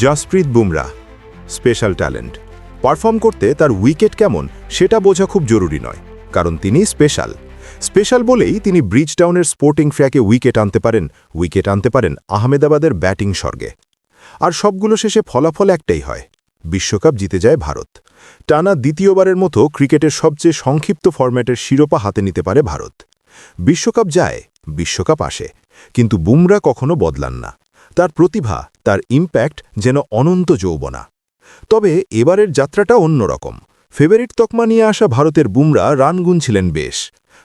Jasprit Bumrah special talent. Perform করতে তার wicket কেমন সেটা বোঝা খুব জরুরি নয়, কারণ তিনি স্পেশাল বলেই তিনি ব্রিজটাউনের স্পোর্টিং ফ্র্যাকে উইকেট আনতে পারেন আহমেদাবাদের ব্যাটিং স্বর্গে। আর সবগুলো শেষে ফলাফল একটাই হয়, বিশ্বকাপ জিতে যায় ভারত। টানা দ্বিতীয়বারের মতো ক্রিকেটের সবচেয়ে সংক্ষিপ্ত ফরম্যাটের শিরোপা হাতে নিতে পারে ভারত। বিশ্বকাপ যায়, বিশ্বকাপ আসে, কিন্তু বুমরাহ কখনো বদলান না। তার প্রতিভা, তার ইম্প্যাক্ট যেন অনন্ত যৌবনা। তবে এবারের যাত্রাটা অন্যরকম। ফেভারিট তকমা নিয়ে আসা ভারতের বুমরাহ রান গুনছিলেন বেশ।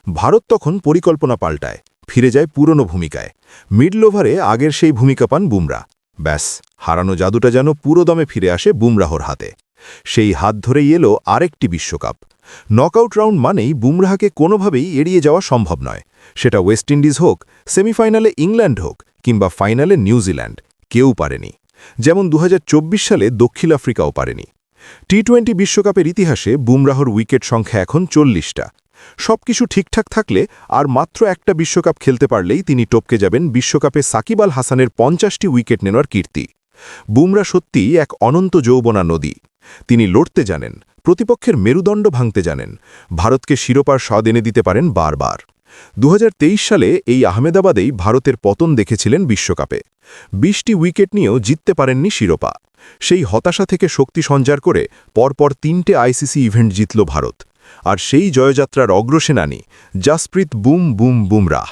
ভারত তখন পরিকল্পনা পাল্টায়, ফিরে যায় পুরনো ভূমিকায়। মিডল ওভারে আগের সেই ভূমিকা পান বুমরাহ। ব্যাস, হারানো জাদুটা যেন পুরোদমে ফিরে আসে বুমরাহর হাতে। সেই হাত ধরেই এলো আরেকটি বিশ্বকাপ। নকআউট রাউন্ড মানেই বুমরাহকে কোনোভাবেই এড়িয়ে যাওয়া সম্ভব নয়। সেটা ওয়েস্ট ইন্ডিজ হোক, সেমিফাইনালে ইংল্যান্ড হোক, কিংবা ফাইনালে নিউজিল্যান্ড, কেউ পারেনি। যেমন 2024 সালে দক্ষিণ আফ্রিকাও পারেনি। টি-20 বিশ্বকাপের ইতিহাসে বুমরাহর উইকেট সংখ্যা এখন 40টা। সবকিছু ঠিকঠাক থাকলে আর মাত্র একটা বিশ্বকাপ খেলতে পারলেই তিনি টপকে যাবেন বিশ্বকাপে সাকিব আল হাসানের 50টি উইকেট নেওয়ার কীর্তি। বুমরাহ সত্যিই এক অনন্ত যৌবনা নদী। তিনি লড়তে জানেন, প্রতিপক্ষের মেরুদণ্ড ভাঙতে জানেন, ভারতকে শিরোপার স্বাদ এনে দিতে পারেন বারবার। 2023 সালে এই আহমেদাবাদেই ভারতের পতন দেখেছিলেন বিশ্বকাপে। 20টি উইকেট নিয়েও জিততে পারেননি শিরোপা। সেই হতাশা থেকে শক্তি সঞ্চার করে পরপর 3টে আইসিসি ইভেন্ট জিতল ভারত। আর সেই জয়যাত্রার অগ্রসেনানী জসপ্রীত বুমরাহ।